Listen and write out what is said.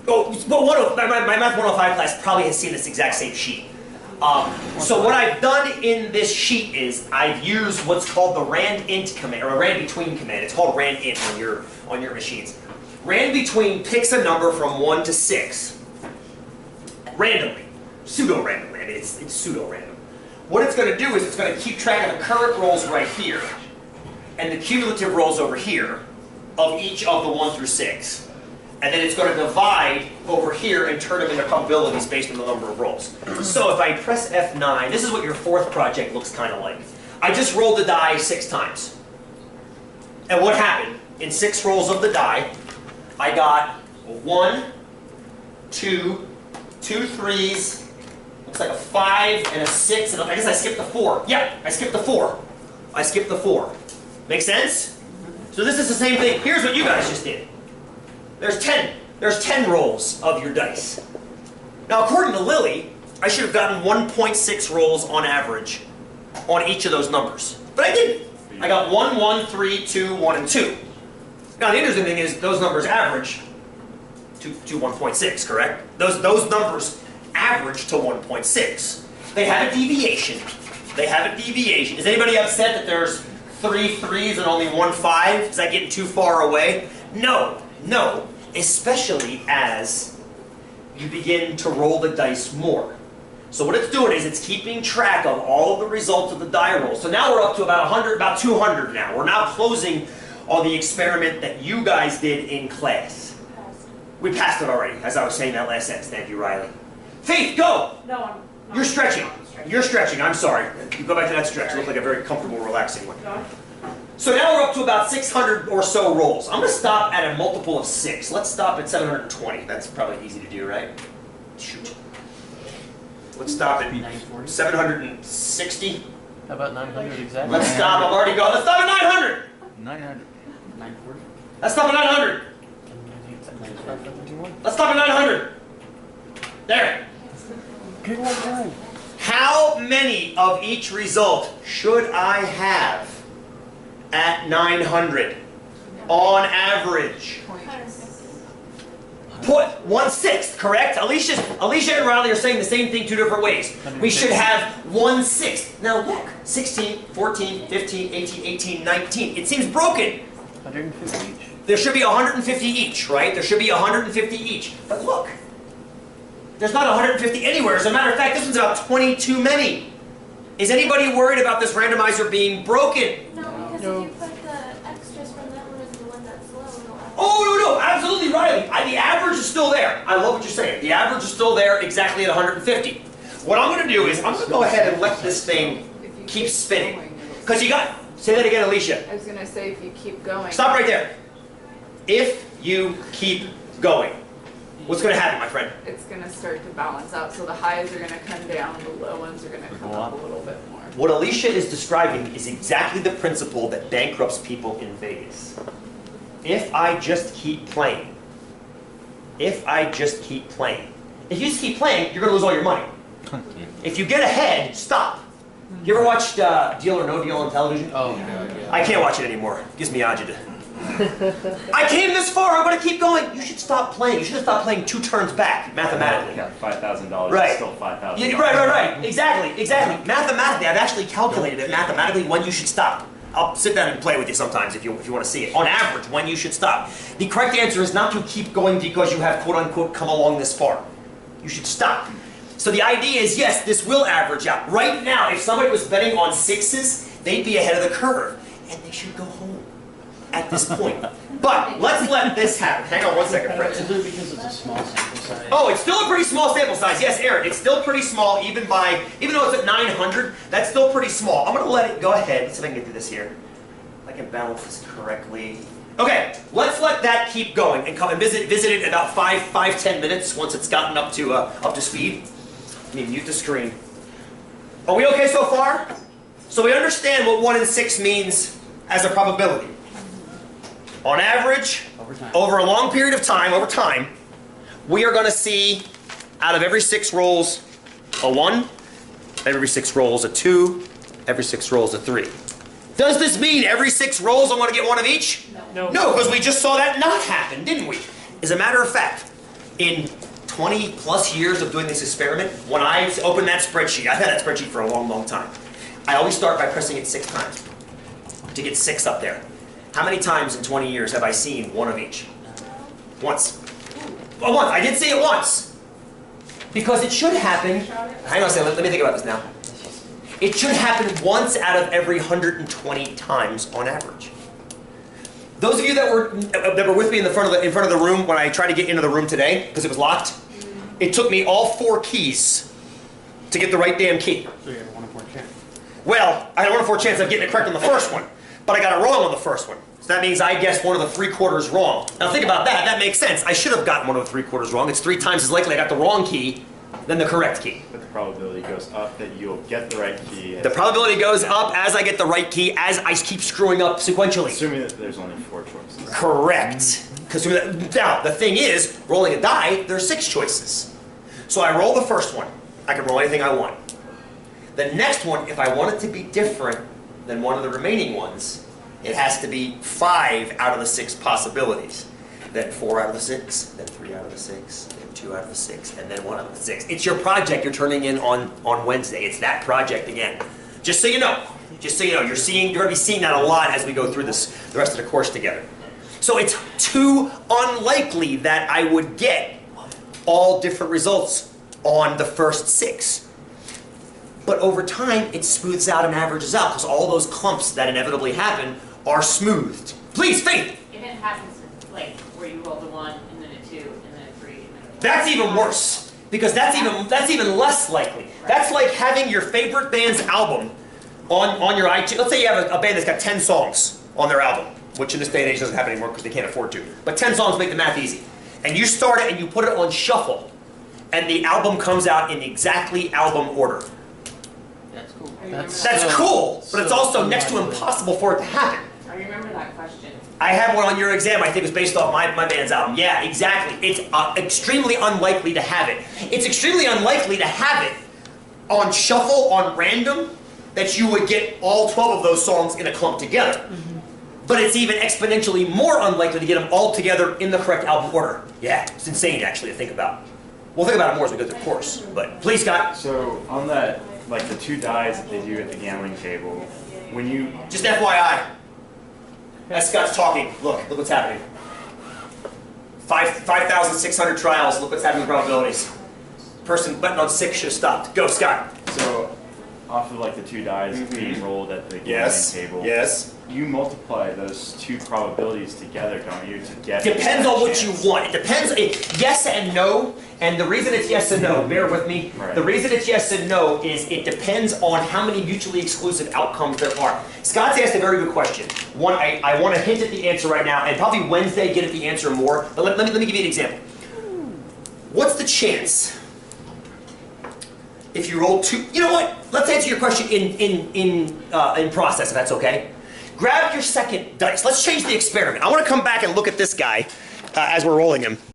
Oh, my Math 105 class probably has seen this exact same sheet. So what I've done in this sheet is I've used what's called the rand_int command, or a rand_between command. It's called rand_int on your machines. Rand_between picks a number from 1 to 6 randomly, pseudo-randomly. I mean, it's pseudo-random. What it's going to do is it's going to keep track of the current rolls right here and the cumulative rolls over here of each of the 1 through 6. And then it's going to divide over here and turn them into probabilities based on the number of rolls. So if I press F9, this is what your fourth project looks kind of like. I just rolled the die 6 times. And what happened? In 6 rolls of the die, I got 1, 2, 2 3s, looks like a 5 and a 6, and I guess I skipped the 4. Yeah, I skipped the 4. I skipped the 4. Make sense? So this is the same thing. Here's what you guys just did. There's 10. There's 10 rolls of your dice. Now, according to Lily, I should have gotten 1.6 rolls on average on each of those numbers. But I didn't. I got 1, 1, 3, 2, 1, and 2. Now, the interesting thing is those numbers average to 1.6, correct? Those numbers average to 1.6. They have a deviation. They have a deviation. Is anybody upset that there's 3 3s and only 1 5? Is that getting too far away? No. No, especially as you begin to roll the dice more. So what it's doing is it's keeping track of all of the results of the die roll. So now we're up to about 100, about 200 now. We're now closing on the experiment that you guys did in class. We passed it already, as I was saying that last sentence. Thank you, Riley. Faith, go! No, I'm not. You're stretching. You're stretching, I'm sorry. You go back to that stretch. It looked like a very comfortable, relaxing one. So now we're up to about 600 or so rolls. I'm going to stop at a multiple of 6. Let's stop at 720. That's probably easy to do, right? Shoot. Let's stop at 760. How about 900 exactly? Let's stop. I've already gone. Let's stop at 900. 900. 940. Let's stop at 900. Let's stop at 900. There. Good one, time. How many of each result should I have at 900 on average? 1/6, correct? Alicia and Riley are saying the same thing 2 different ways. We should have 1/6. Now look, 16, 14, 15, 18, 18, 19. It seems broken. 150 each. There should be 150 each, right? There should be 150 each. But look, there's not 150 anywhere. As a matter of fact, this one's about 20 too many. Is anybody worried about this randomizer being broken? No, because if you put the extras from that one as the one that's low, Oh, no, absolutely, Riley. The average is still there. I love what you're saying. The average is still there exactly at 150. What I'm going to do is I'm going to go ahead and let this thing keep spinning. Because you got, say that again, Alicia. I was going to say if you keep going. Stop right there. If you keep going, what's going to happen, my friend? It's going to start to balance out. So the highs are going to come down, the low ones are going to come up a little bit more. What Alicia is describing is exactly the principle that bankrupts people in Vegas. If I just keep playing, if you just keep playing, you're going to lose all your money. If you get ahead, stop. You ever watched Deal or No Deal on television? Oh, God, yeah. I can't watch it anymore. It gives me agita. I came this far, I'm going to keep going. You should stop playing. You should have stopped playing 2 turns back, mathematically. Yeah, $5,000 Right. is still $5,000. Yeah, right. Exactly. Mathematically, I've actually calculated it mathematically when you should stop. I'll sit down and play with you sometimes if you want to see it. On average, when you should stop. The correct answer is not to keep going because you have quote-unquote come along this far. You should stop. So the idea is, yes, this will average out. Right now, if somebody was betting on 6s, they'd be ahead of the curve. And they should go home at this point. But let's let this happen. Hang on one second, Fred. Is it because it's a small sample size? Oh, it's still a pretty small sample size. Yes, Aaron, it's still pretty small even though it's at 900, that's still pretty small. I'm going to let it go ahead. Let's see if I can get through this here. If I can balance this correctly. Okay, let's let that keep going and come and visit it in about 5-10 minutes once it's gotten up to speed. Let me mute the screen. Are we okay so far? So we understand what 1 in 6 means as a probability. On average, over a long period of time, over time, we are going to see out of every 6 rolls a 1, every 6 rolls a 2, every 6 rolls a 3. Does this mean every 6 rolls I'm going to get 1 of each? No. No, because we just saw that not happen, didn't we? As a matter of fact, in 20 plus years of doing this experiment, when I open that spreadsheet, I've had that spreadsheet for a long, long time. I always start by pressing it 6 times to get 6 up there. How many times in 20 years have I seen one of each? Once. Well, once. I did see it once. Because it should happen. Hang on a second. Let me think about this now. It should happen once out of every 120 times on average. Those of you that were with me in front of the room when I tried to get into the room today, because it was locked, it took me all 4 keys to get the right damn key. So you had a 1 in 4 chance. Well, I had a 1 in 4 chance of getting it correct on the first one, but I got it wrong on the first one. So that means I guessed 1 of the 3/4 wrong. Now think about that. That makes sense. I should have gotten 1 of the 3/4 wrong. It's 3 times as likely I got the wrong key than the correct key. But the probability goes up that you'll get the right key. The probability goes up as I get the right key, as I keep screwing up sequentially. Assuming that there's only 4 choices. Correct. Because now, the thing is, rolling a die, there's 6 choices. So I roll the first one. I can roll anything I want. The next one, if I want it to be different than one of the remaining ones, it has to be 5 out of the 6 possibilities. Then 4 out of the 6, then 3 out of the 6, then 2 out of the 6, and then 1 out of the 6. It's your project you're turning in on Wednesday. It's that project again. Just so you know. Just so you know, you're going to be seeing that a lot as we go through the rest of the course together. So it's too unlikely that I would get all different results on the first 6. But over time, it smooths out and averages out because all those clumps that inevitably happen are smoothed. Please, Faith! If it happens, like, where you roll the 1, and then a 2, and then a 3, and then a 4. That's even worse, because that's even less likely. That's like having your favorite band's album on your iTunes. Let's say you have a band that's got 10 songs on their album, which in this day and age doesn't happen anymore because they can't afford to. But 10 songs make the math easy. And you start it and you put it on shuffle, and the album comes out in exactly album order. That's cool. That's cool, but it's also next to impossible for it to happen. I remember that question. I had one on your exam, I think it was based off my band's album. Yeah, exactly. It's extremely unlikely to have it. It's extremely unlikely to have it on shuffle, on random, that you would get all 12 of those songs in a clump together. But it's even exponentially more unlikely to get them all together in the correct album order. Yeah, it's insane actually to think about. We'll think about it more as we go through the course. But please, Scott. So on that, like the 2 dies that they do at the gambling table, when you... Just FYI. That's Scott's talking. Look what's happening. 5,600 trials, look what's happening with probabilities. Person betting on 6 should have stopped. Go, Scott. So off of like the 2 dies being rolled at the gambling table, Yes. you multiply those 2 probabilities together, don't you, to get... Depends on what you chance. want. It depends. Yes and no. And the reason it's yes and no, bear with me. Right. The reason it's yes and no is it depends on how many mutually exclusive outcomes there are. Scott's asked a very good question. One, I want to hint at the answer right now, and probably Wednesday get at the answer more. But let me give you an example. What's the chance if you roll 2? You know what? Let's answer your question in process, if that's okay. Grab your second dice. Let's change the experiment. I want to come back and look at this guy as we're rolling him.